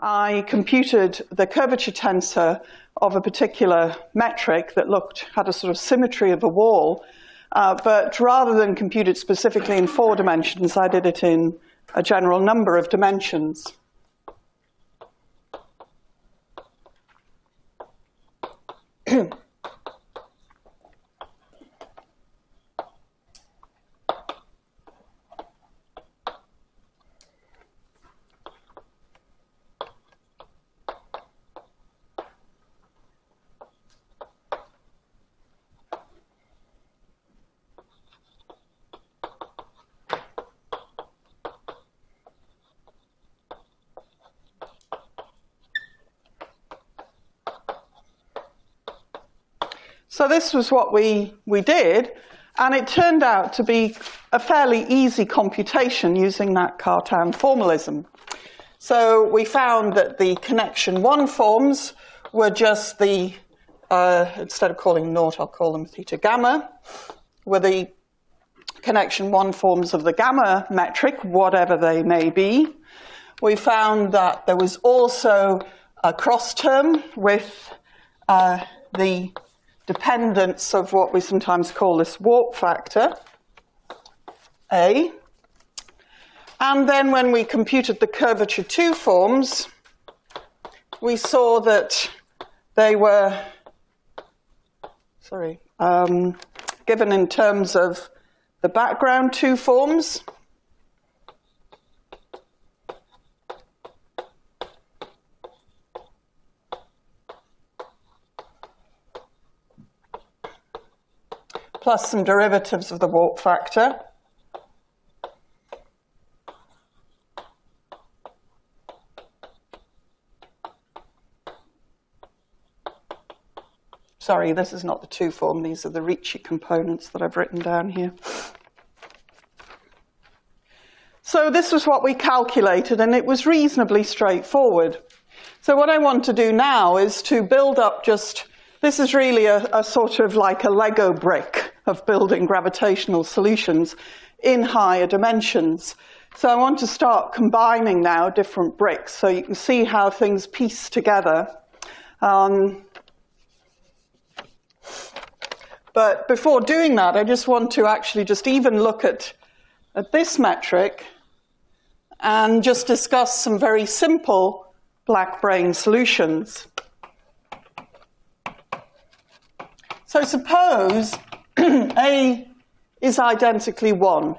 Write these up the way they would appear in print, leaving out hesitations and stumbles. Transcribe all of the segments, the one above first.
I computed the curvature tensor of a particular metric that had a sort of symmetry of a wall, but rather than compute it specifically in 4 dimensions, I did it in a general number of dimensions. So this was what we did, and it turned out to be a fairly easy computation using that Cartan formalism. So we found that the connection 1 forms were just the, instead of calling naught, I'll call them theta gamma, were the connection 1 forms of the gamma metric, whatever they may be. We found that there was also a cross term with the dependence of what we sometimes call this warp factor, A. And then when we computed the curvature 2 forms, we saw that they were, given in terms of the background 2 forms. Plus some derivatives of the warp factor. Sorry, this is not the 2 form, these are the Ricci components that I've written down here. So this was what we calculated, and it was reasonably straightforward. So what I want to do now is to build up this is really a sort of like a Lego brick of building gravitational solutions in higher dimensions. So I want to start combining now different bricks so you can see how things piece together. But before doing that, I just want to actually just even look at this metric and just discuss some very simple black-brane solutions. So suppose A is identically 1.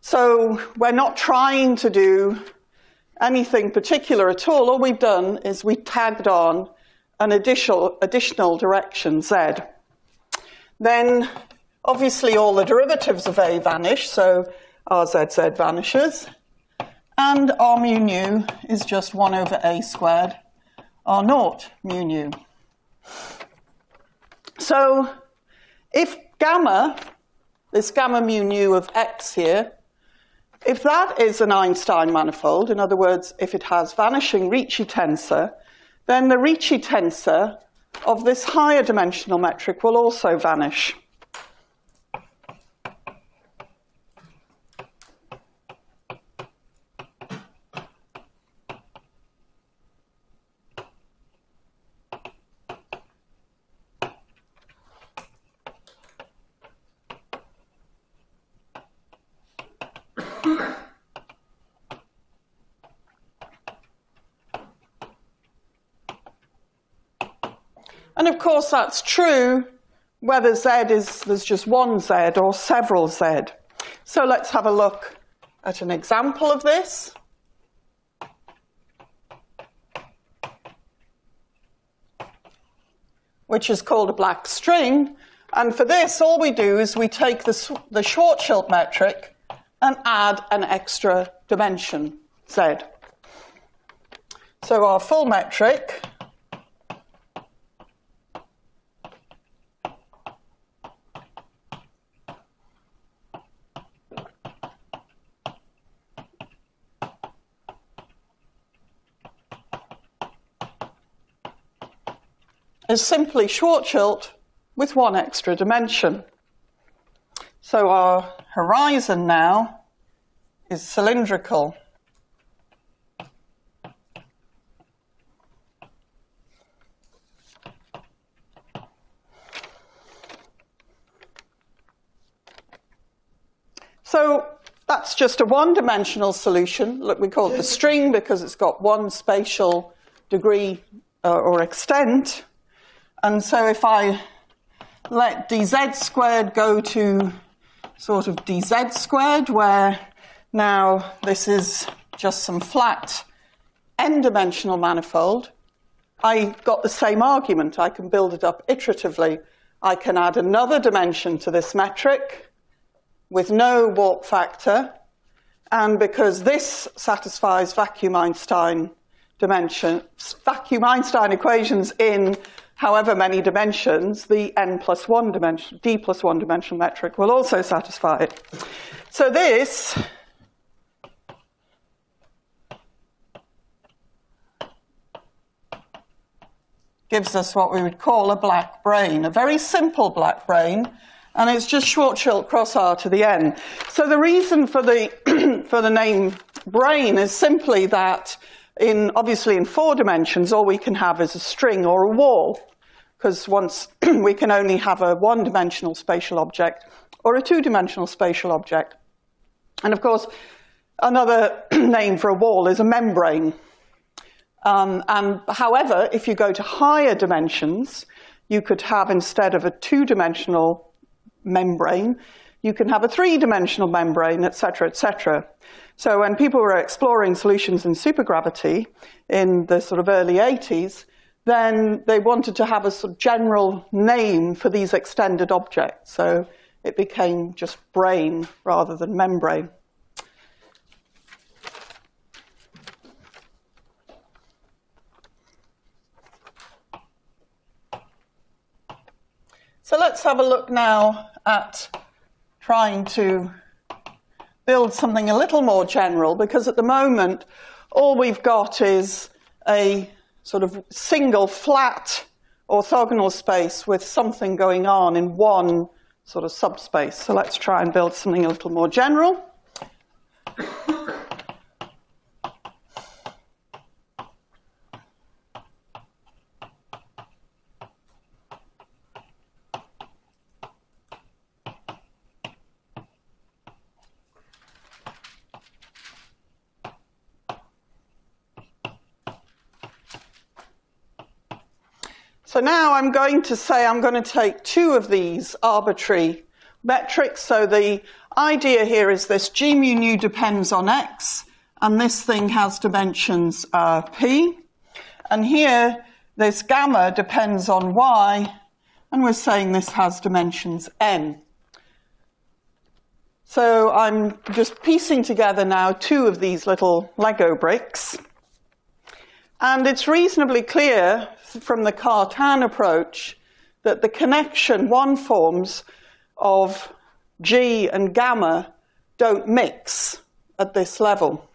So we're not trying to do anything particular at all. All we've done is we tagged on an additional direction, Z. Then, obviously, all the derivatives of A vanish, so our ZZ vanishes. And our mu nu is just 1 over A squared, R naught mu nu. So if gamma, this gamma mu nu of X here, if that is an Einstein manifold, in other words, if it has vanishing Ricci tensor, then the Ricci tensor of this higher dimensional metric will also vanish. And of course that's true whether there's just one Z or several Z. So let's have a look at an example of this. Which is called a black string. And for this, all we do is we take the Schwarzschild metric and add an extra dimension, Z. So our full metric is simply Schwarzschild with 1 extra dimension. So our horizon now is cylindrical. So that's just a one-dimensional solution. Look, we call it the string because it's got one spatial degree or extent. And so if I let dz squared go to sort of dz squared, where now this is just some flat n-dimensional manifold, I got the same argument. I can build it up iteratively. I can add another dimension to this metric with no warp factor, and because this satisfies vacuum Einstein equations in however many dimensions, the n plus 1 dimension, d plus 1 dimensional metric will also satisfy it. So this gives us what we would call a black brane, a very simple black brane, and it's just Schwarzschild cross R to the n. So the reason for the for the name brane is simply that obviously in 4 dimensions, all we can have is a string or a wall, because once we can only have a 1-dimensional spatial object or a 2-dimensional spatial object. And of course, another name for a wall is a membrane. And however, if you go to higher dimensions, you could have, instead of a 2-dimensional membrane, you can have a 3-dimensional membrane, et cetera, et cetera. So when people were exploring solutions in supergravity in the sort of early 80s, then they wanted to have a sort of general name for these extended objects. So it became just brane rather than membrane. So let's have a look now at trying to build something a little more general, because at the moment all we've got is a sort of single flat orthogonal space with something going on in one sort of subspace. So let's try and build something a little more general. So now I'm going to say I'm going to take 2 of these arbitrary metrics. So the idea here is this g mu nu depends on x, and this thing has dimensions p. And here, this gamma depends on y, and we're saying this has dimensions n. So I'm just piecing together now 2 of these little Lego bricks. And it's reasonably clear from the Cartan approach that the connection one forms of G and gamma don't mix at this level.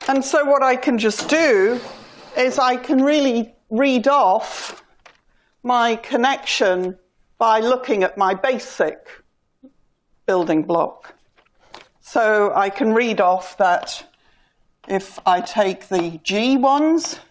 And so what I can just do is I can really read off my connection by looking at my basic building block. So I can read off that if I take the G ones,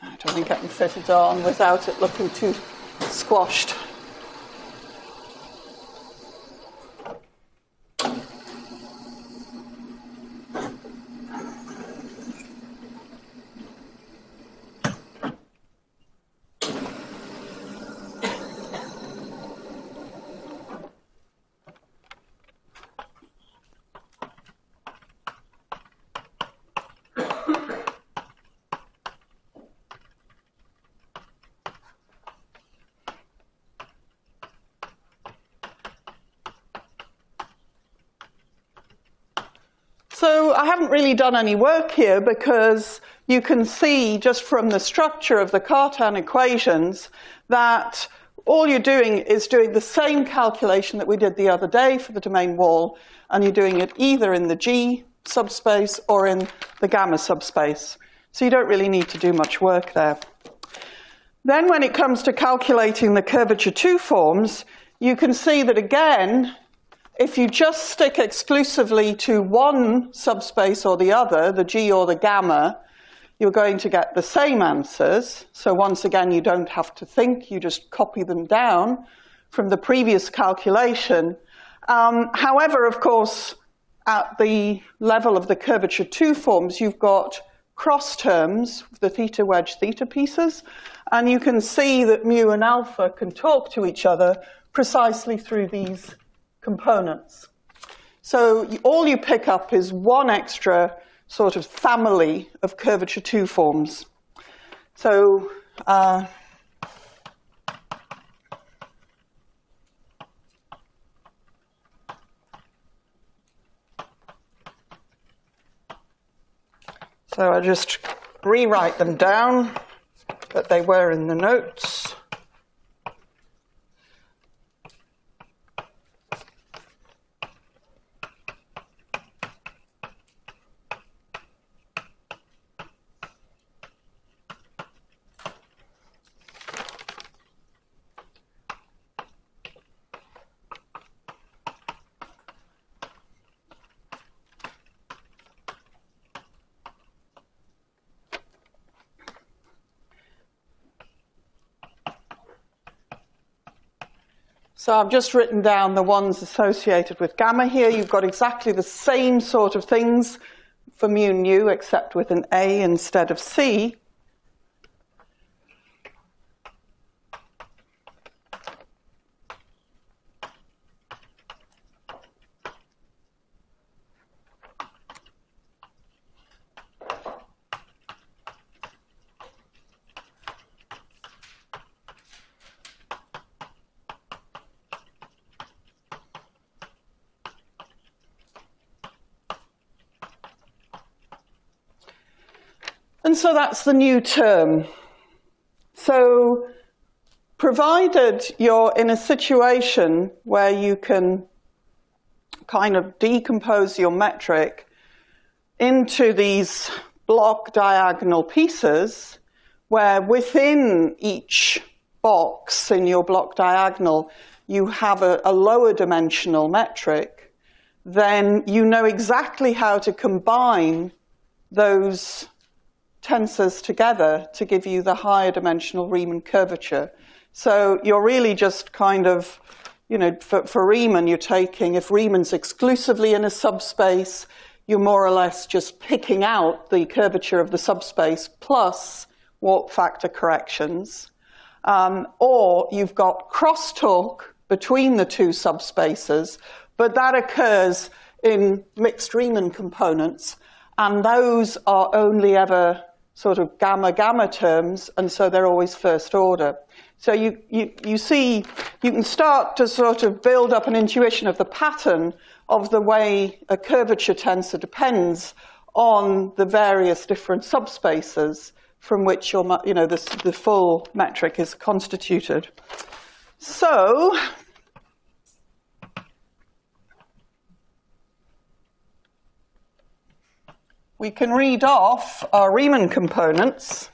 I don't think I can fit it on without it looking too squashed. So I haven't really done any work here because you can see just from the structure of the Cartan equations that all you're doing is doing the same calculation that we did the other day for the domain wall, and you're doing it either in the G subspace or in the gamma subspace. So you don't really need to do much work there. Then when it comes to calculating the curvature 2 forms, you can see that again, if you just stick exclusively to one subspace or the other, the G or the gamma, you're going to get the same answers. So once again, you don't have to think, you just copy them down from the previous calculation. However, of course, at the level of the curvature 2 forms, you've got cross terms, the theta wedge theta pieces, and you can see that mu and alpha can talk to each other precisely through these components. So all you pick up is one extra sort of family of curvature 2 forms. So I just rewrite them down, but they were in the notes. So I've just written down the ones associated with gamma here. You've got exactly the same sort of things for mu and nu, except with an A instead of C. And so that's the new term. So provided you're in a situation where you can kind of decompose your metric into these block diagonal pieces, where within each box in your block diagonal you have a lower dimensional metric, then you know exactly how to combine those tensors together to give you the higher dimensional Riemann curvature. So you're really just kind of, you know, for Riemann you're taking, if Riemann's exclusively in a subspace, you're more or less just picking out the curvature of the subspace plus warp factor corrections. Or you've got crosstalk between the two subspaces, but that occurs in mixed Riemann components, and those are only ever sort of gamma-gamma terms, and so they're always first order. So you see, you can start to sort of build up an intuition of the pattern of the way a curvature tensor depends on the various different subspaces from which your, you know, the full metric is constituted. So we can read off our Riemann components.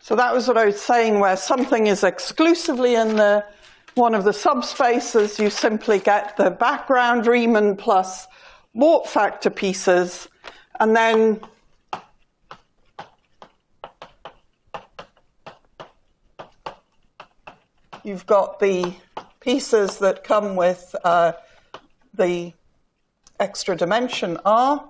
So that was what I was saying, where something is exclusively in the one of the subspaces, you simply get the background Riemann plus warp factor pieces, and then you've got the pieces that come with the extra dimension R.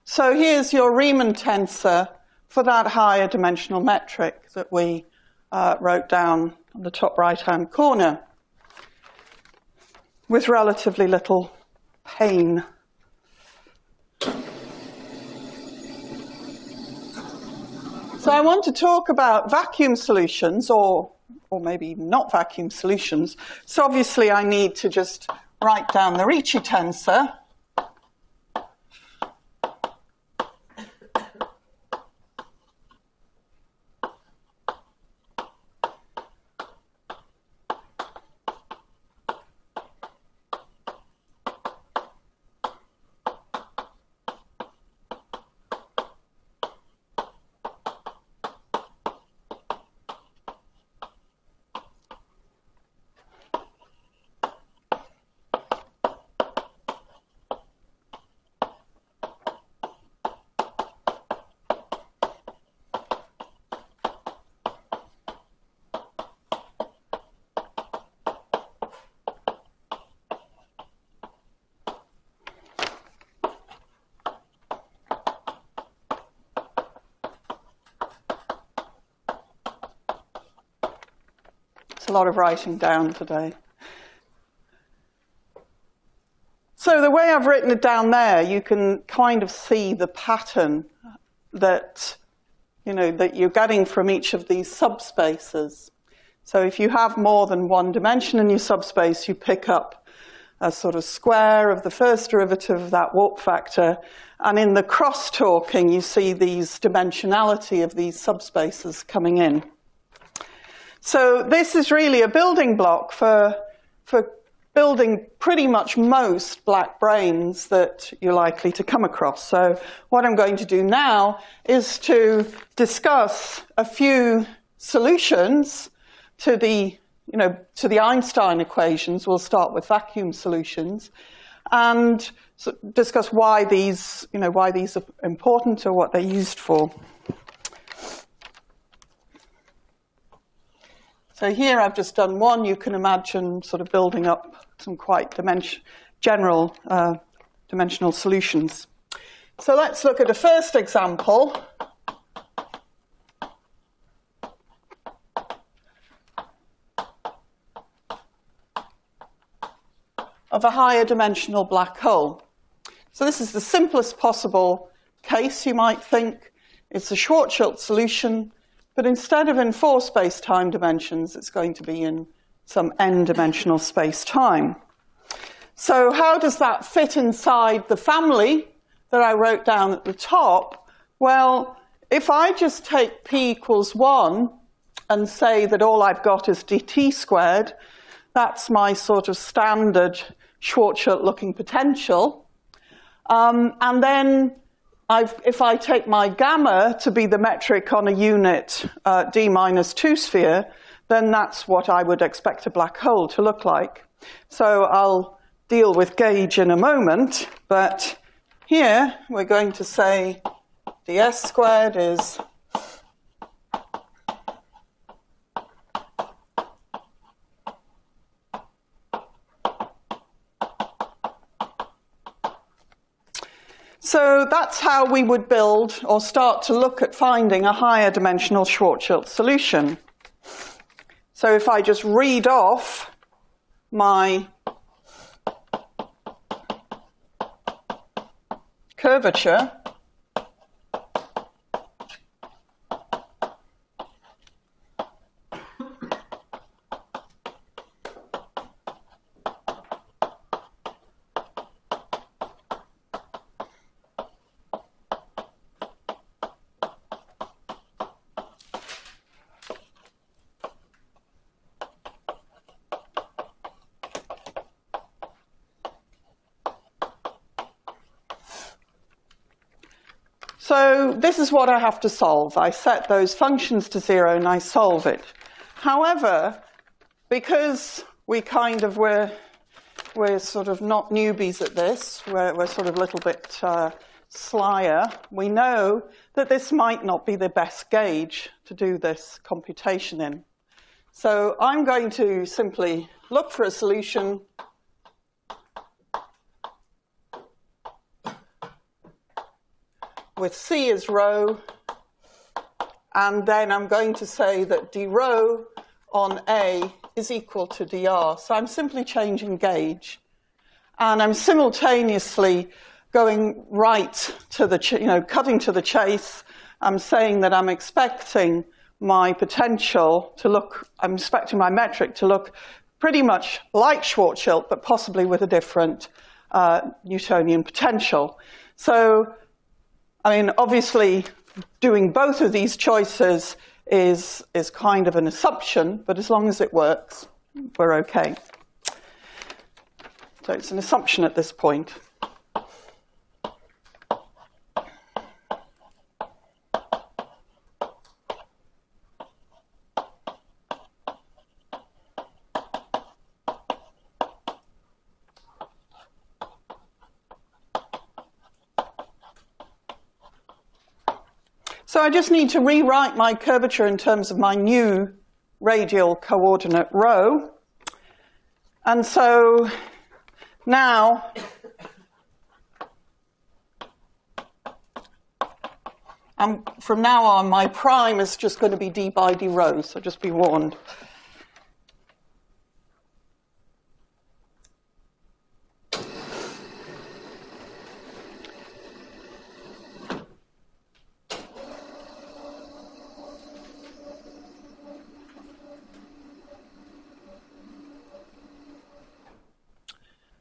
So here's your Riemann tensor for that higher dimensional metric that we wrote down on the top right-hand corner with relatively little pain. So I want to talk about vacuum solutions, or maybe not vacuum solutions. So obviously I need to just write down the Ricci tensor. A lot of writing down today. So the way I've written it down there, you can kind of see the pattern that, that you're getting from each of these subspaces. So if you have more than one dimension in your subspace, you pick up a sort of square of the first derivative of that warp factor, and in the crosstalking, you see these dimensionality of these subspaces coming in. So this is really a building block for building pretty much most black branes that you're likely to come across. So what I'm going to do now is to discuss a few solutions to the Einstein equations. We'll start with vacuum solutions and discuss why these are important or what they're used for. So here I've just done one. You can imagine sort of building up some quite general dimensional solutions. So let's look at a first example. Of a higher dimensional black hole. So this is the simplest possible case, you might think. It's a Schwarzschild solution. But instead of in 4 space-time dimensions, it's going to be in some n-dimensional space-time. So how does that fit inside the family that I wrote down at the top? Well, if I just take p equals 1 and say that all I've got is dt squared, that's my sort of standard Schwarzschild-looking potential. And then if I take my gamma to be the metric on a unit d minus 2 sphere, then that's what I would expect a black hole to look like. So I'll deal with gauge in a moment, but here we're going to say ds squared is So that's how we would build or start to look at finding a higher dimensional Schwarzschild solution. So if I just read off my curvature, So this is what I have to solve. I set those functions to 0 and I solve it. However, because we're sort of not newbies at this, we're sort of a little bit slyer, we know that this might not be the best gauge to do this computation in. So I'm going to simply look for a solution with C as rho, and then I'm going to say that d rho on A is equal to dr. So I'm simply changing gauge, and I'm simultaneously going right to the, cutting to the chase. I'm saying that I'm expecting my potential to look, I'm expecting my metric to look pretty much like Schwarzschild, but possibly with a different Newtonian potential. So, I mean, obviously, doing both of these choices is kind of an assumption, but as long as it works, we're okay. So it's an assumption at this point. So I just need to rewrite my curvature in terms of my new radial coordinate rho. And so now from now on, my prime is just going to be d by d rho, so just be warned.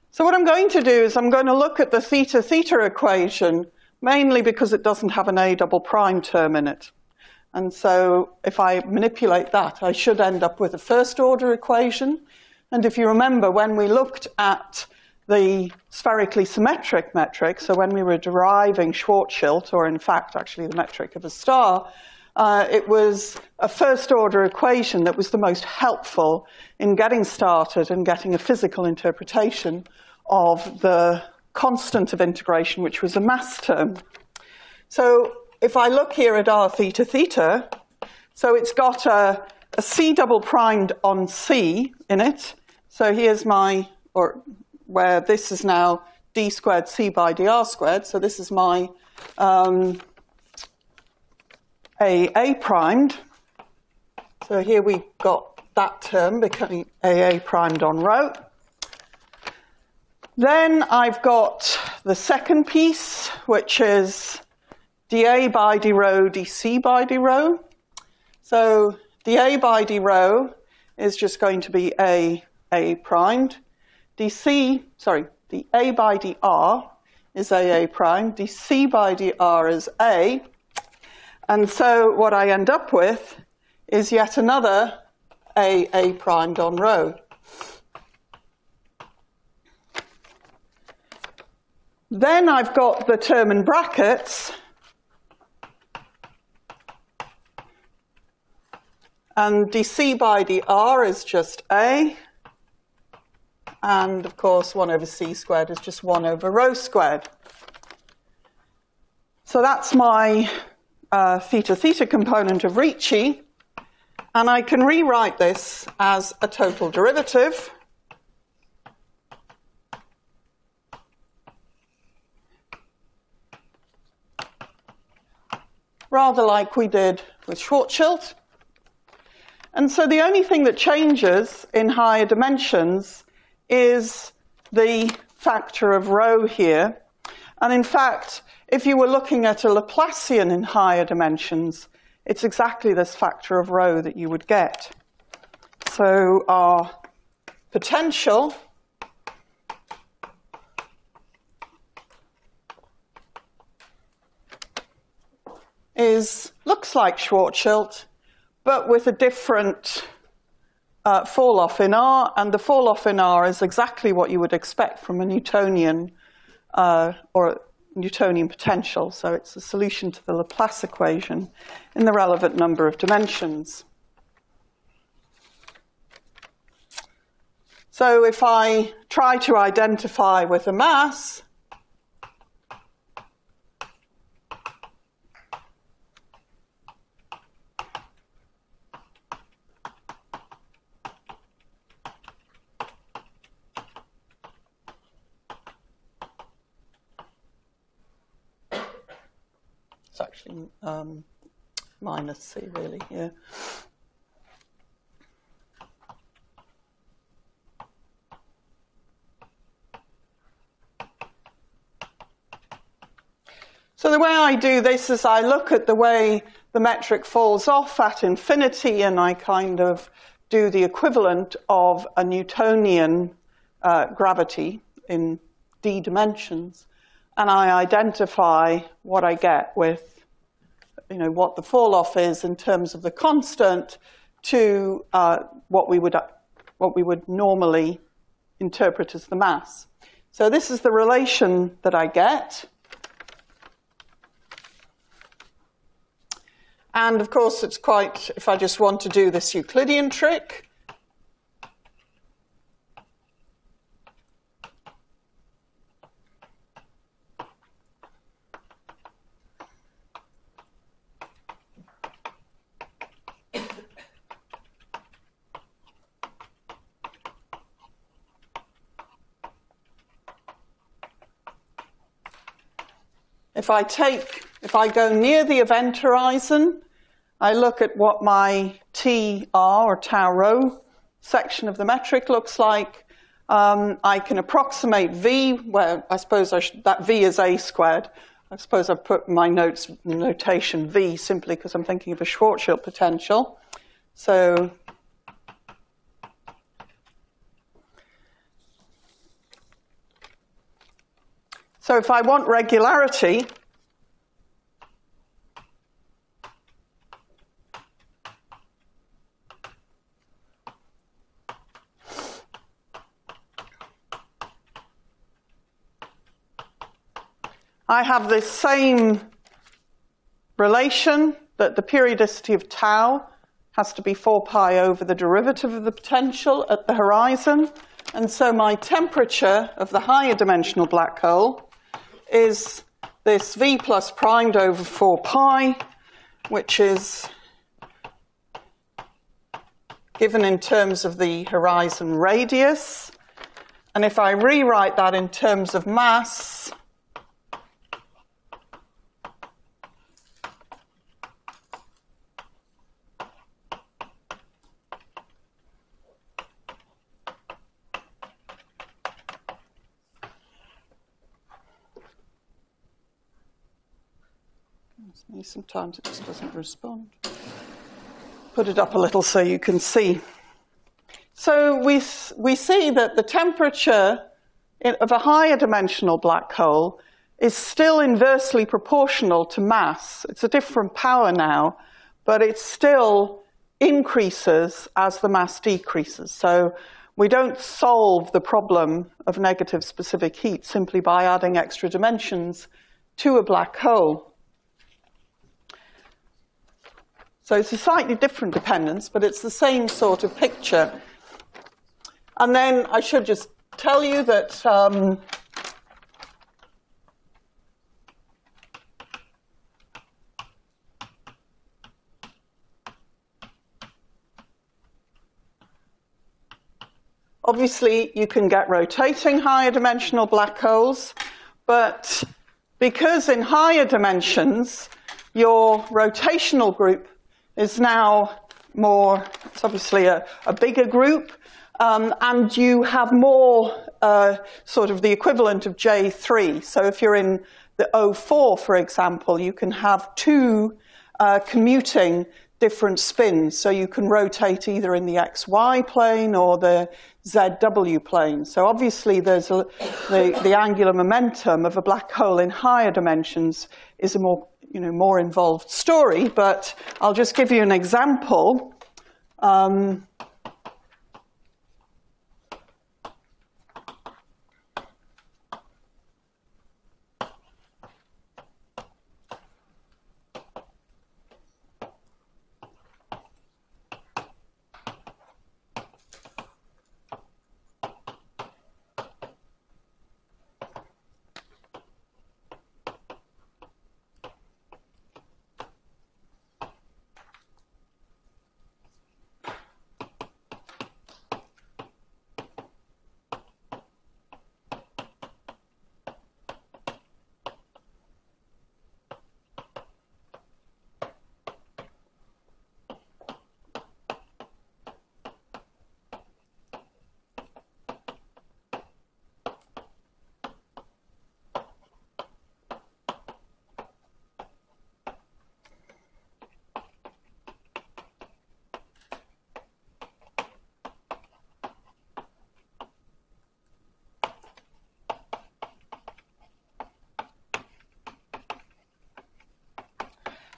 So what I'm going to do is I'm going to look at the theta-theta equation, mainly because it doesn't have an A double prime term in it. And so if I manipulate that, I should end up with a first order equation. And if you remember, when we looked at the spherically symmetric metric, so when we were deriving Schwarzschild, or in fact actually the metric of a star, it was a first order equation that was the most helpful in getting started and getting a physical interpretation of the constant of integration, which was a mass term. So if I look here at r theta theta, so it's got a C double primed on C in it. So here's my, or where this is now d squared C by dr squared. So this is my A primed. So here we got that term becoming AA primed on rho. Then I've got the second piece, which is dA by d rho, dC by d rho. So dA by d rho is just going to be A primed. dA by dr is AA primed. dC by dr is A. And so what I end up with is yet another A primed on rho. Then I've got the term in brackets, and dC by dr is just A, and of course 1 over C squared is just 1 over rho squared. So that's my theta-theta component of Ricci, and I can rewrite this as a total derivative. Rather like we did with Schwarzschild. And so the only thing that changes in higher dimensions is the factor of rho here. And in fact, if you were looking at a Laplacian in higher dimensions, it's exactly this factor of rho that you would get. So our potential looks like Schwarzschild, but with a different fall-off in R, and the fall-off in R is exactly what you would expect from a Newtonian, or Newtonian potential. So it's a solution to the Laplace equation in the relevant number of dimensions. So if I try to identify with a mass, it's actually minus C really here. So the way I do this is I look at the way the metric falls off at infinity, and I kind of do the equivalent of a Newtonian gravity in d dimensions, and I identify what I get with, what the fall off is in terms of the constant to what we would normally interpret as the mass. So this is the relation that I get. And of course, it's quite, if I just want to do this Euclidean trick, if I go near the event horizon, I look at what my TR or tau rho section of the metric looks like. I can approximate V, where I suppose that V is A squared. I suppose I've put my notation V simply because I'm thinking of a Schwarzschild potential. So if I want regularity, I have this same relation that the periodicity of tau has to be 4 pi over the derivative of the potential at the horizon. And so my temperature of the higher dimensional black hole is this V plus primed over 4 pi, which is given in terms of the horizon radius. And if I rewrite that in terms of mass, sometimes it just doesn't respond. Put it up a little so you can see. So we see that the temperature of a higher dimensional black hole is still inversely proportional to mass. It's a different power now, but it still increases as the mass decreases. So we don't solve the problem of negative specific heat simply by adding extra dimensions to a black hole. So it's a slightly different dependence, but it's the same sort of picture. And then I should just tell you that obviously you can get rotating higher dimensional black holes, but because in higher dimensions your rotational group is now more, it's obviously a bigger group, and you have more sort of the equivalent of J3. So if you're in the O4, for example, you can have two commuting different spins. So you can rotate either in the XY plane or the ZW plane. So obviously there's the angular momentum of a black hole in higher dimensions is a more involved story, but I'll just give you an example.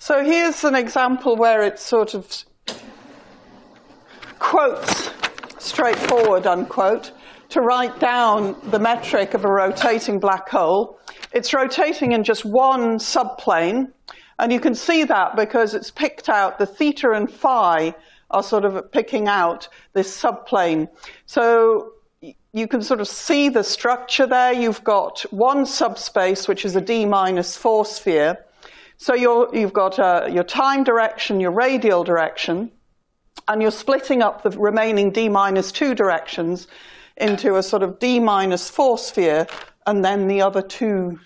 So here's an example where it sort of quotes, straightforward, unquote, to write down the metric of a rotating black hole. It's rotating in just one subplane, and you can see that because it's picked out, the theta and phi are sort of picking out this subplane. So you can sort of see the structure there. You've got one subspace, which is a d-4 sphere. So you've got your time direction, your radial direction, and you're splitting up the remaining d-2 directions into a sort of d-4 sphere, and then the other two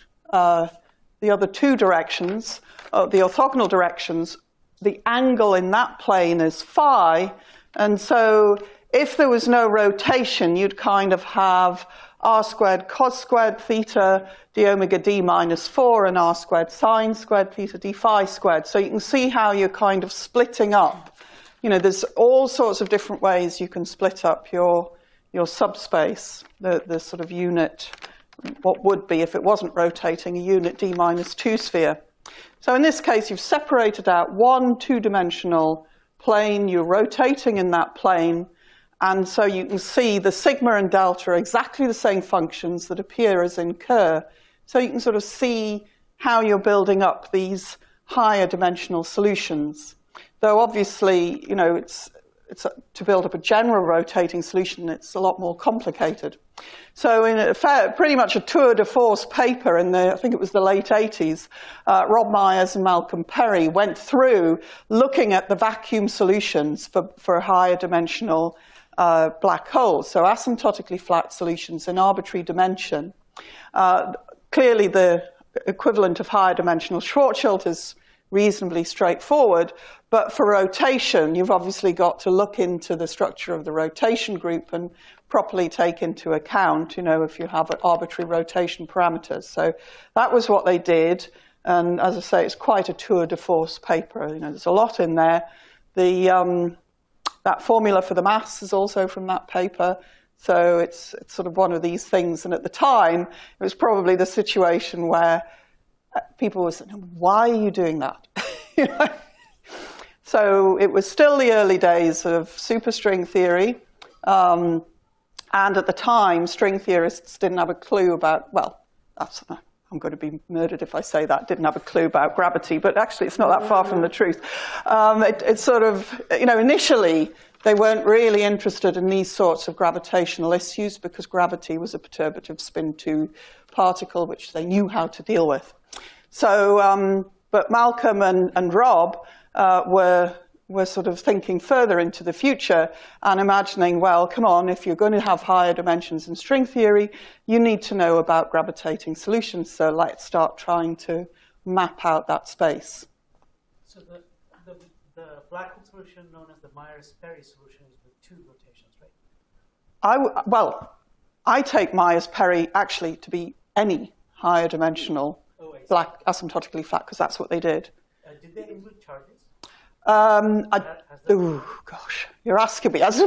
directions, the orthogonal directions, the angle in that plane is phi, and so if there was no rotation, you'd kind of have r squared cos squared theta d omega d-4 and r squared sine squared theta d phi squared. So you can see how you're kind of splitting up. You know, there's all sorts of different ways you can split up your subspace, the sort of unit, what would be, if it wasn't rotating, a unit d-2 sphere. So in this case, you've separated out one two-dimensional plane, you're rotating in that plane, and so you can see the sigma and delta are exactly the same functions that appear as in Kerr. So you can sort of see how you're building up these higher dimensional solutions. Though obviously, you know, it's to build up a general rotating solution, it's a lot more complicated. So in pretty much a tour de force paper in I think it was the late 80s, Rob Myers and Malcolm Perry went through looking at the vacuum solutions for higher dimensional black holes, so asymptotically flat solutions in arbitrary dimension. Clearly the equivalent of higher dimensional Schwarzschild is reasonably straightforward, but for rotation, you've obviously got to look into the structure of the rotation group and properly take into account, you know, if you have arbitrary rotation parameters. So that was what they did, and as I say, it's quite a tour de force paper. You know, there's a lot in there. That formula for the mass is also from that paper. So it's sort of one of these things, and at the time, it was probably the situation where people were saying, why are you doing that? You know? So it was still the early days of superstring theory, and at the time, string theorists didn't have a clue about, well, I'm going to be murdered if I say that, didn't have a clue about gravity, but actually it's not that far from the truth. It's sort of, you know, initially they weren't really interested in these sorts of gravitational issues because gravity was a perturbative spin 2 particle, which they knew how to deal with. So, but Malcolm and Rob were sort of thinking further into the future and imagining, well, come on, if you're going to have higher dimensions in string theory, you need to know about gravitating solutions. So let's start trying to map out that space. So the black hole solution known as the Myers-Perry solution is with two rotations, right? Well, I take Myers-Perry actually to be any higher dimensional black asymptotically flat, because that's what they did. Did they include charges? Oh gosh, you're asking me. As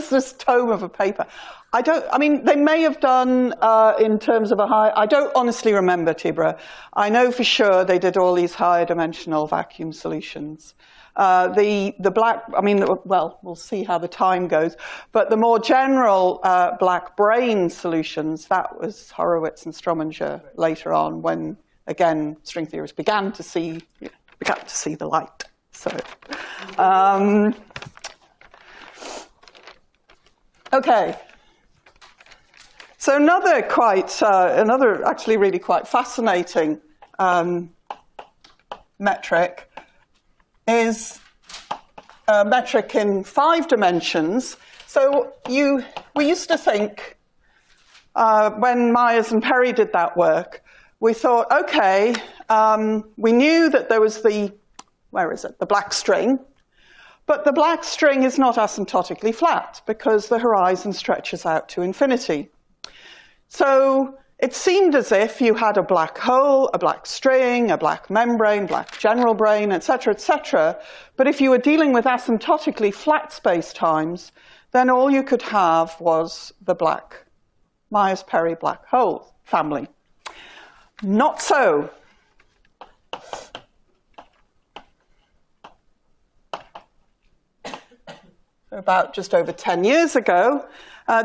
this tome of a paper, I mean, they may have done in terms of a high. I don't honestly remember, Tibra. I know for sure they did all these higher dimensional vacuum solutions. The black, I mean, well, we'll see how the time goes. But the more general black brane solutions, that was Horowitz and Strominger later on, when again string theorists began to see the light. So, okay. So another actually really quite fascinating metric is a metric in 5 dimensions. So we used to think, when Myers and Perry did that work, we thought, okay, we knew that there was the black string, but the black string is not asymptotically flat because the horizon stretches out to infinity. So it seemed as if you had a black hole, a black string, a black membrane, black general brane, etc., but if you were dealing with asymptotically flat spacetimes, then all you could have was the black Myers-Perry black hole family. Not so. about just over 10 years ago.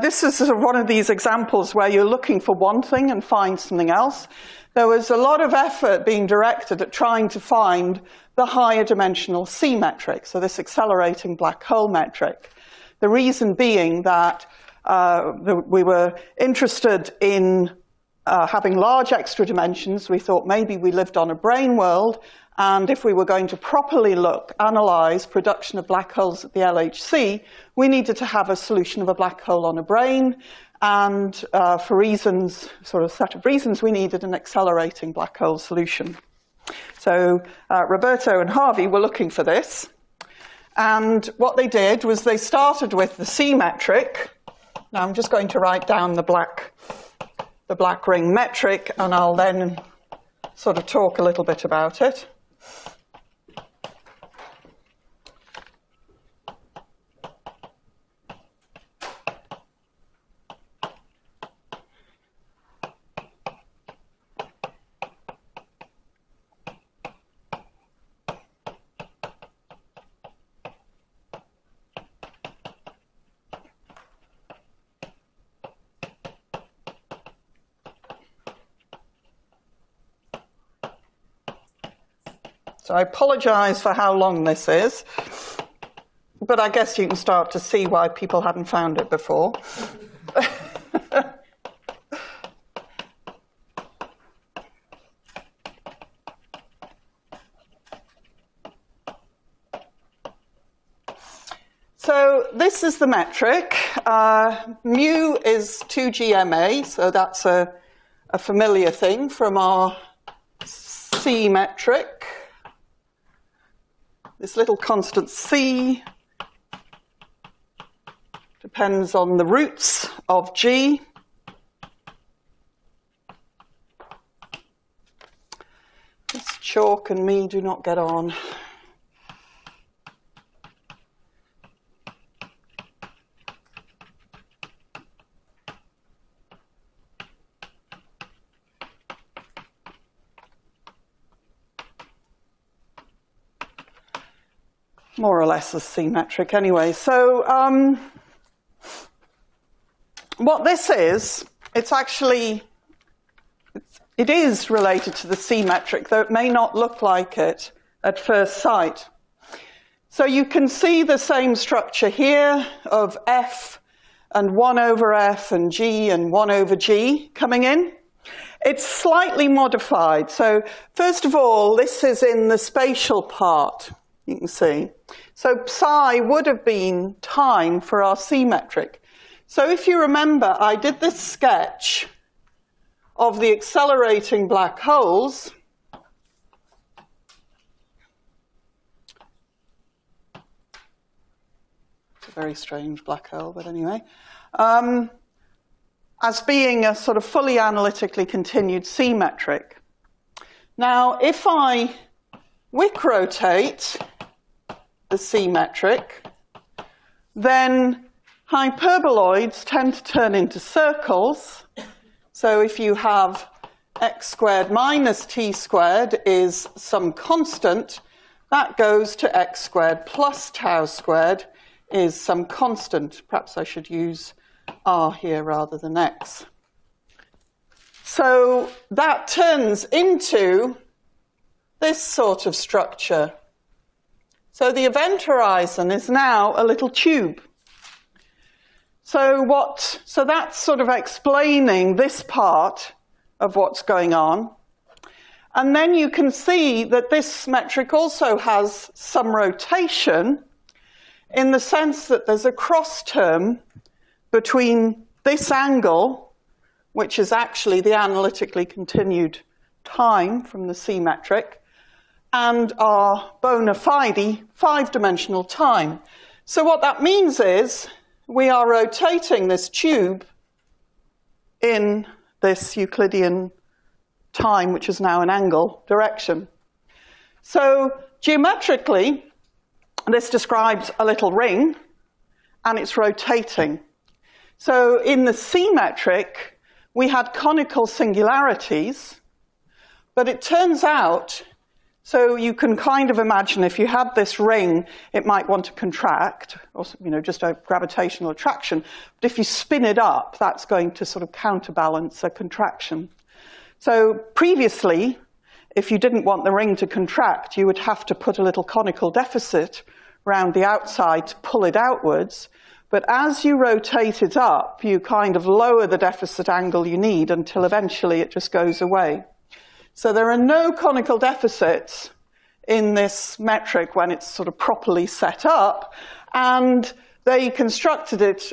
This is sort of one of these examples where you're looking for one thing and find something else. There was a lot of effort being directed at trying to find the higher dimensional C metric, so this accelerating black hole metric. The reason being that we were interested in having large extra dimensions. We thought maybe we lived on a brane world, and if we were going to properly analyze production of black holes at the LHC, we needed to have a solution of a black hole on a brane, and for reasons, sort of set of reasons, we needed an accelerating black hole solution. So Roberto and Harvey were looking for this, and what they did was they started with the C metric. Now I'm just going to write down the black ring metric, and I'll then sort of talk a little bit about it. So I apologize for how long this is, but I guess you can start to see why people hadn't found it before. So this is the metric. Mu is 2gma, so that's a familiar thing from our C metric. This little constant c depends on the roots of g. This chalk and me do not get on. More or less a C metric anyway. So what this is, it is related to the C metric, though it may not look like it at first sight. So you can see the same structure here of F and 1 over F and G and 1 over G coming in. It's slightly modified. So first of all, this is in the spatial part, you can see. So psi would have been time for our C metric. So if you remember, I did this sketch of the accelerating black holes. It's a very strange black hole, but anyway. As being a sort of fully analytically continued C metric. Now, if I Wick rotate the C metric, then hyperboloids tend to turn into circles. So if you have x squared minus t squared is some constant, that goes to x squared plus tau squared is some constant. Perhaps I should use r here rather than x. So that turns into this sort of structure. So the event horizon is now a little tube. So that's sort of explaining this part of what's going on. And then you can see that this metric also has some rotation in the sense that there's a cross term between this angle, which is actually the analytically continued time from the C metric, and our bona fide 5-dimensional time. So what that means is we are rotating this tube in this Euclidean time, which is now an angle direction. So geometrically, this describes a little ring, and it's rotating. So in the C metric, we had conical singularities, but it turns out So you can kind of imagine if you had this ring, it might want to contract, or just a gravitational attraction. But if you spin it up, that's going to sort of counterbalance a contraction. So previously, if you didn't want the ring to contract, you would have to put a little conical deficit around the outside to pull it outwards. But as you rotate it up, you kind of lower the deficit angle you need until eventually it just goes away. So there are no conical deficits in this metric when it's sort of properly set up, and they constructed it,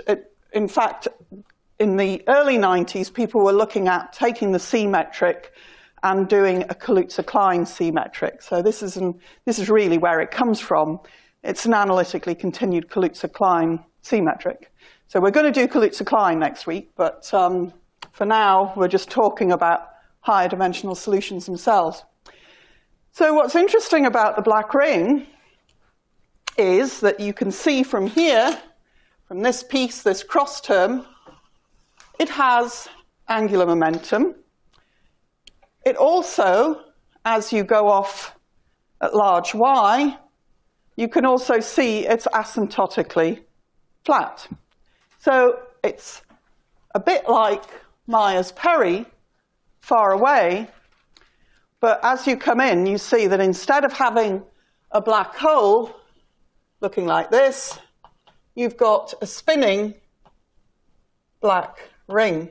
in fact, in the early 90s, people were looking at taking the C metric and doing a Kaluza-Klein C metric. So this is really where it comes from. It's an analytically continued Kaluza-Klein C metric. So we're going to do Kaluza-Klein next week, but for now, we're just talking about higher dimensional solutions themselves. So what's interesting about the black ring is that you can see from here, from this piece, this cross term, it has angular momentum. It also, as you go off at large y, you can also see it's asymptotically flat. So it's a bit like Myers-Perry, far away, but as you come in, you see that instead of having a black hole looking like this, you've got a spinning black ring.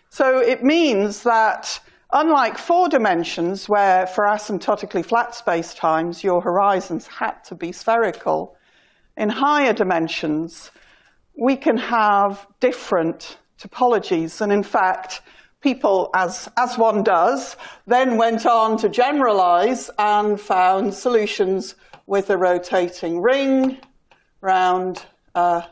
So it means that unlike 4 dimensions, where for asymptotically flat spacetimes your horizons had to be spherical, in higher dimensions we can have different topologies. And in fact, people, as one does, then went on to generalize and found solutions with a rotating ring round a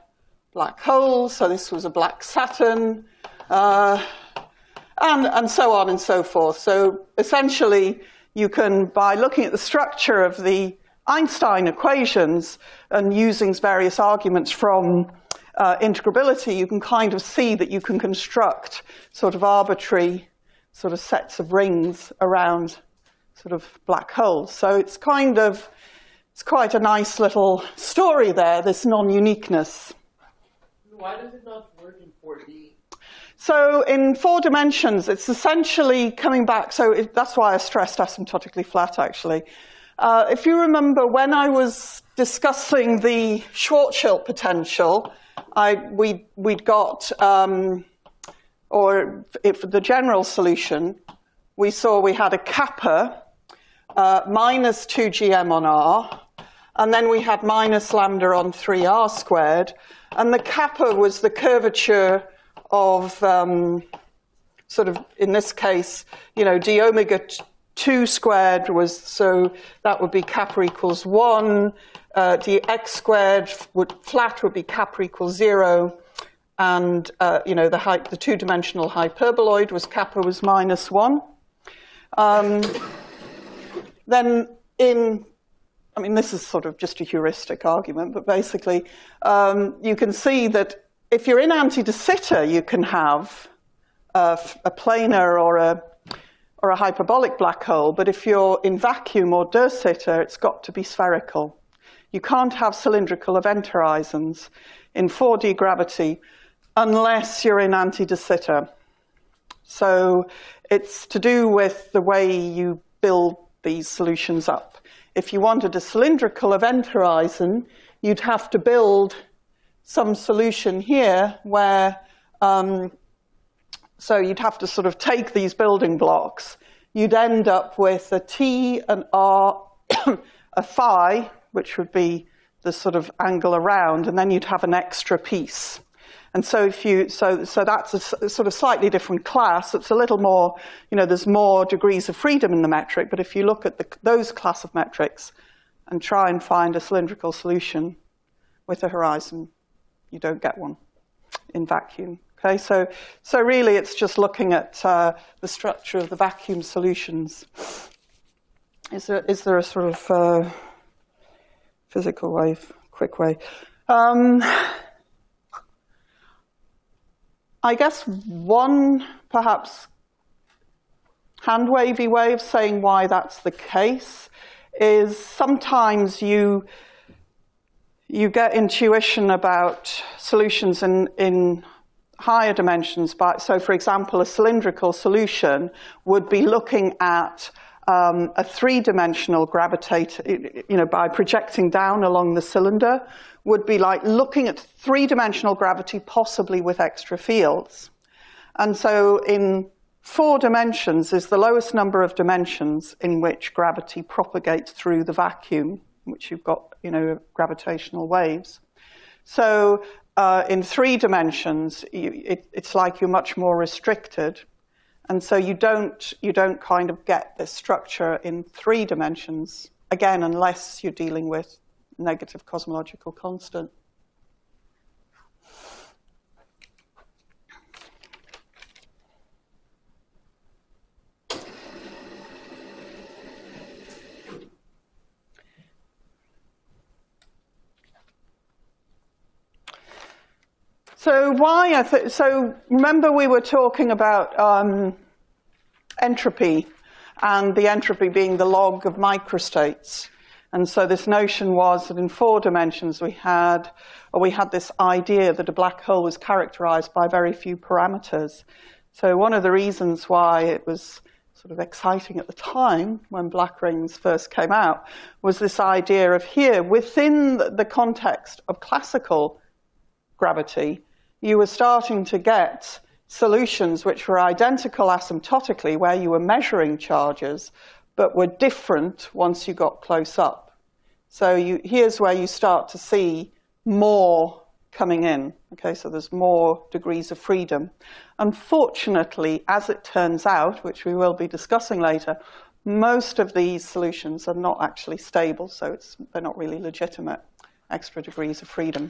black hole. So this was a black Saturn, and so on and so forth. So essentially, you can, by looking at the structure of the Einstein equations and using various arguments from integrability, you can kind of see that you can construct sort of arbitrary sort of sets of rings around sort of black holes. So it's quite a nice little story there, this non-uniqueness. Why does it not work in 4D? So in 4 dimensions, it's essentially coming back. So that's why I stressed asymptotically flat, actually. If you remember, when I was discussing the Schwarzschild potential, we'd got, or for the general solution, we saw we had a kappa minus 2gm on r, and then we had minus lambda on 3r squared, and the kappa was the curvature of sort of, in this case, d omega 2 squared was, so that would be kappa equals 1, dx squared flat would be kappa equals 0, and the two-dimensional hyperboloid was kappa was minus 1. Then this is sort of just a heuristic argument, but basically you can see that if you're in anti-de Sitter, you can have a planar or a hyperbolic black hole, but if you're in vacuum or de Sitter, it's got to be spherical. You can't have cylindrical event horizons in 4D gravity unless you're in anti-de Sitter. So it's to do with the way you build these solutions up. If you wanted a cylindrical event horizon, you'd have to build some solution here where so you'd have to sort of take these building blocks. You'd end up with a T, an R, a phi, which would be the sort of angle around, and then you'd have an extra piece. And so so that's a sort of slightly different class. It's a little more, there's more degrees of freedom in the metric, but if you look at those class of metrics and try and find a cylindrical solution with a horizon, you don't get one in vacuum. Okay, so really it's just looking at the structure of the vacuum solutions. Is there a sort of physical way, quick way? I guess one perhaps hand-wavy way of saying why that's the case is sometimes you get intuition about solutions in higher dimensions. So, for example, a cylindrical solution would be looking at a three-dimensional by projecting down along the cylinder, would be like looking at three-dimensional gravity, possibly with extra fields. And so in 4 dimensions is the lowest number of dimensions in which gravity propagates through the vacuum, in which you've got, gravitational waves. So in 3 dimensions, it's like you're much more restricted. And so you don't kind of get this structure in 3 dimensions, again, unless you're dealing with negative cosmological constant. So remember we were talking about entropy, and the entropy being the log of microstates. And so this notion was that in 4 dimensions we had this idea that a black hole was characterized by very few parameters. So one of the reasons why it was sort of exciting at the time when black rings first came out was this idea of here, within the context of classical gravity, you were starting to get solutions which were identical asymptotically, where you were measuring charges, but were different once you got close up. So here's where you start to see more coming in. Okay, so there's more degrees of freedom. Unfortunately, as it turns out, which we will be discussing later, most of these solutions are not actually stable, so they're not really legitimate extra degrees of freedom.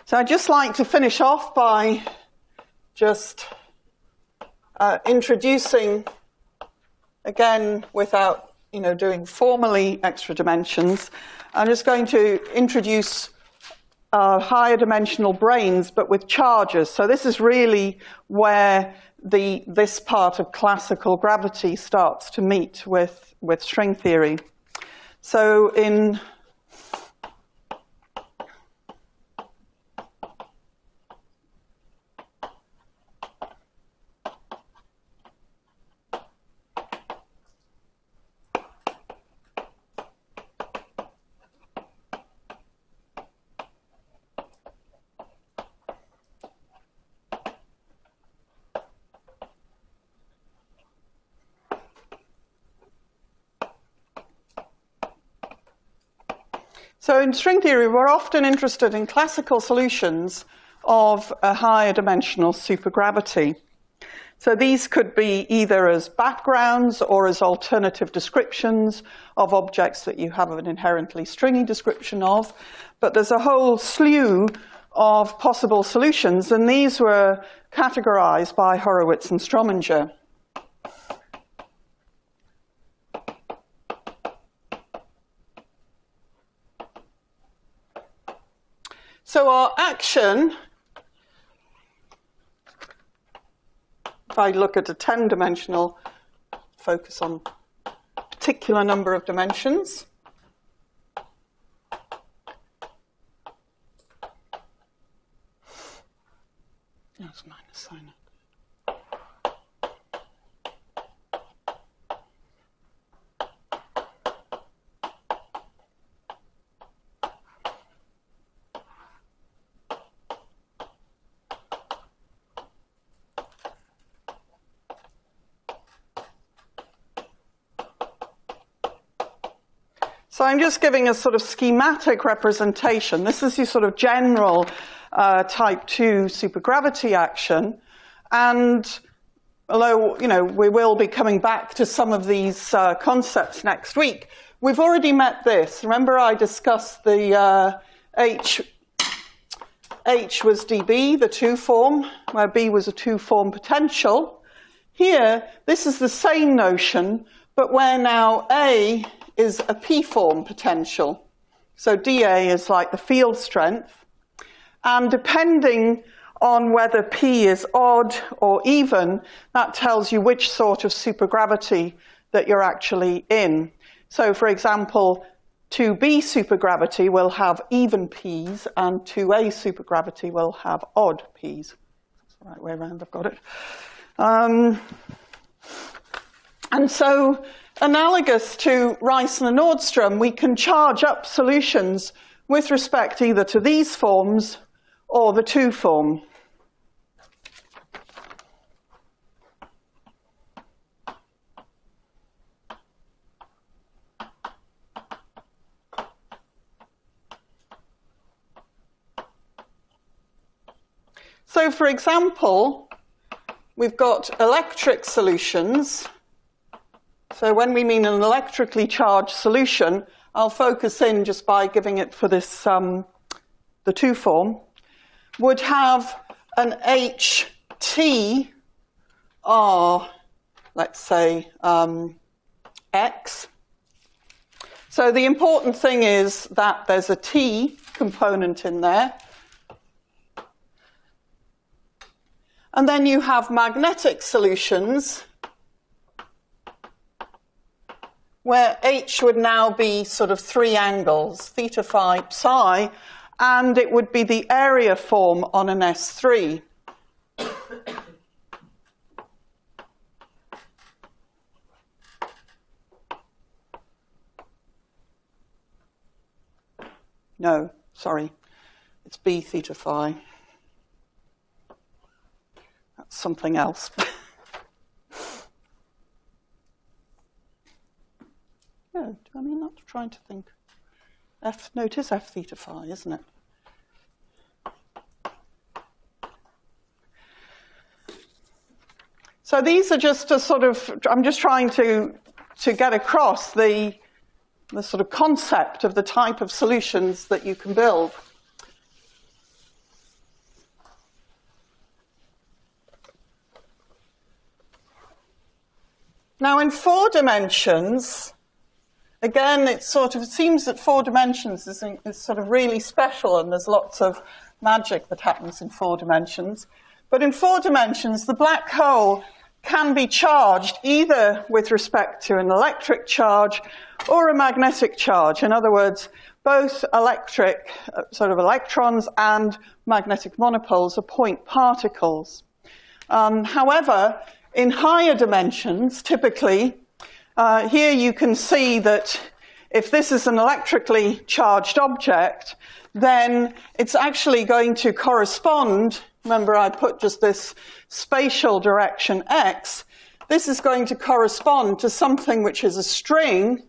So I'd just like to finish off by just introducing, again, without doing formally extra dimensions, I'm just going to introduce higher dimensional branes, but with charges. So this is really where this part of classical gravity starts to meet with string theory. So in string theory, we're often interested in classical solutions of a higher dimensional supergravity. So these could be either as backgrounds or as alternative descriptions of objects that you have an inherently stringy description of. But there's a whole slew of possible solutions, and these were categorized by Horowitz and Strominger. So our action, if I look at a 10-dimensional, focus on a particular number of dimensions. That's minus sign. So I'm just giving a sort of schematic representation. This is your sort of general type 2 supergravity action. And although, we will be coming back to some of these concepts next week, we've already met this. Remember I discussed the H was dB, the 2 form, where B was a 2 form potential. Here, this is the same notion, but where now A is a p-form potential. So dA is like the field strength. And depending on whether P is odd or even, that tells you which sort of supergravity that you're actually in. So for example, 2b supergravity will have even P's and 2a supergravity will have odd P's. That's the right way around, I've got it. And so, analogous to Rice and Nordstrom, we can charge up solutions with respect either to these forms or the 2 form. So, for example, we've got electric solutions. So when we mean an electrically charged solution, I'll focus in just by giving it for this, the 2 form, would have an HT R, let's say, X. So the important thing is that there's a T component in there. And then you have magnetic solutions where H would now be sort of 3 angles, theta, phi, psi, and it would be the area form on an S3. No, sorry, it's B theta phi. That's something else. No, I mean, I'm trying to think. No, it is F theta phi, isn't it? So these are just a sort of, I'm just trying to get across the sort of concept of the type of solutions that you can build. Now in 4 dimensions, again, it seems that 4 dimensions is sort of really special, and there's lots of magic that happens in 4 dimensions. But in 4 dimensions, the black hole can be charged either with respect to an electric charge or a magnetic charge. In other words, both electric, sort of electrons and magnetic monopoles are point particles. However, in higher dimensions, typically, here you can see that if this is an electrically charged object, then it's actually going to correspond. Remember, I put just this spatial direction x. This is going to correspond to something which is a string,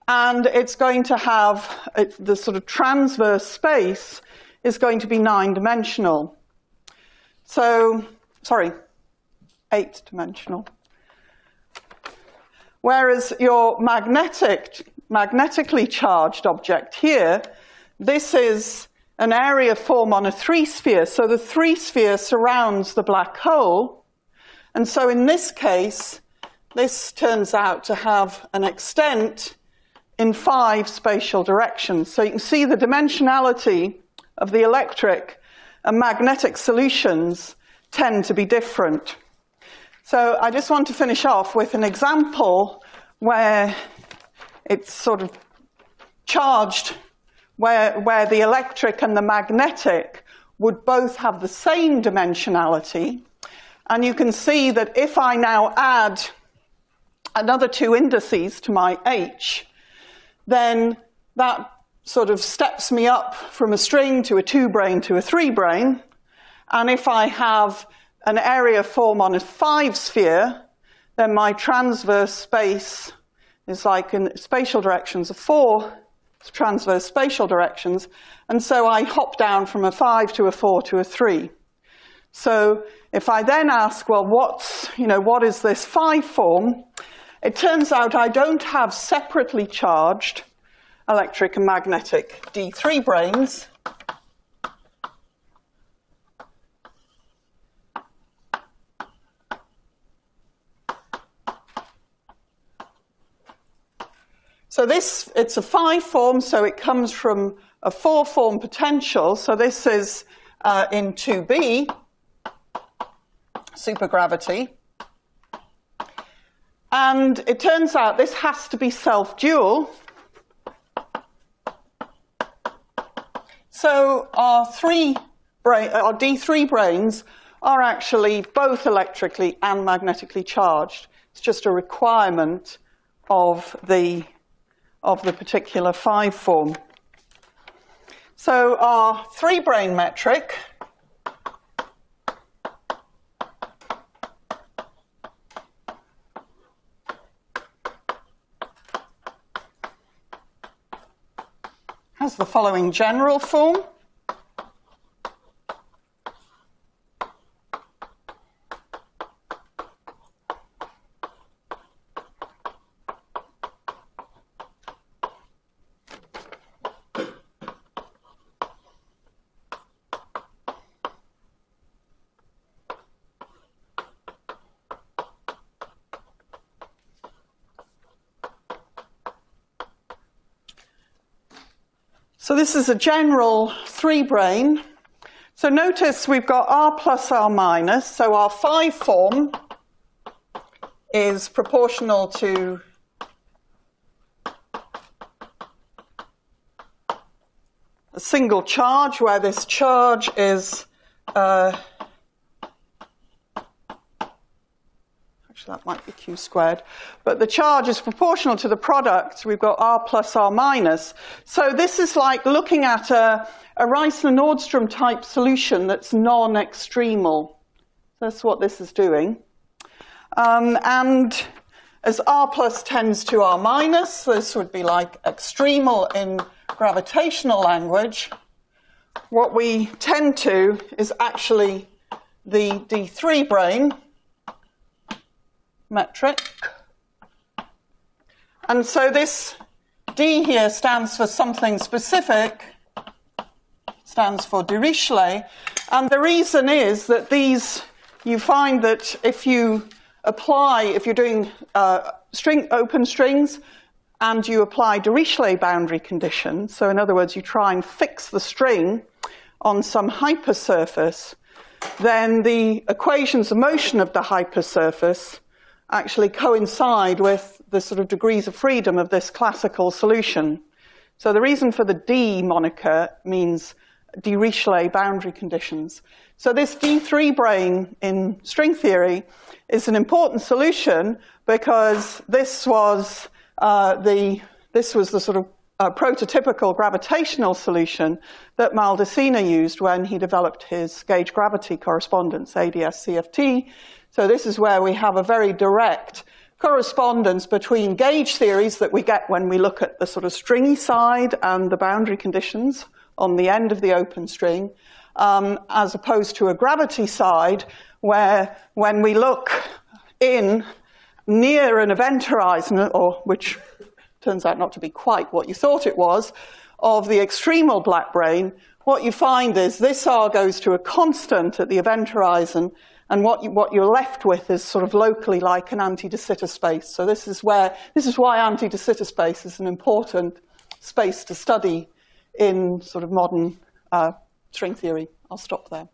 and it's going to have the sort of transverse space is going to be 9-dimensional. So, sorry, 8-dimensional. Whereas your magnetically charged object here, this is an area form on a 3-sphere. So the 3-sphere surrounds the black hole. And so in this case, this turns out to have an extent in 5 spatial directions. So you can see the dimensionality of the electric and magnetic solutions tend to be different. So I just want to finish off with an example where it's sort of charged, where the electric and the magnetic would both have the same dimensionality. And you can see that if I now add another 2 indices to my H, then that sort of steps me up from a string to a 2-brane to a 3-brane. And if I have an area form on a 5-sphere, then my transverse space is like in spatial directions of 4 transverse spatial directions. And so I hop down from a 5 to a 4 to a 3. So if I then ask, well, what is this 5 form? It turns out I don't have separately charged electric and magnetic D3 branes. So it's a 5 form, so it comes from a 4-form potential. So this is in 2b, supergravity. And it turns out this has to be self-dual. So our D3 branes are actually both electrically and magnetically charged. It's just a requirement of the particular 5 form. So our 3-brane metric has the following general form. So this is a general 3-brane. So notice we've got R plus R minus. So our 5 form is proportional to a single charge, where this charge is that might be Q squared. But the charge is proportional to the product. We've got R plus R minus. So this is like looking at a Reissner-Nordstrom type solution that's non-extremal. That's what this is doing. And as R plus tends to R minus, this would be like extremal in gravitational language. What we tend to is actually the D3 brane metric. And so this D here stands for something specific, stands for Dirichlet. And the reason is that these, you find that if you're doing open strings and you apply Dirichlet boundary conditions, so in other words, you try and fix the string on some hypersurface, then the equations of motion of the hypersurface actually coincide with the sort of degrees of freedom of this classical solution. So the reason for the D moniker means Dirichlet boundary conditions. So this D3 brane in string theory is an important solution because this was the sort of prototypical gravitational solution that Maldacena used when he developed his gauge gravity correspondence, ADS-CFT. So this is where we have a very direct correspondence between gauge theories that we get when we look at the sort of stringy side and the boundary conditions on the end of the open string, as opposed to a gravity side where when we look in near an event horizon, or which turns out not to be quite what you thought it was, of the extremal black brane, what you find is this R goes to a constant at the event horizon, and what you're left with is sort of locally like an anti-de Sitter space. So this is why anti-de Sitter space is an important space to study in sort of modern string theory. I'll stop there.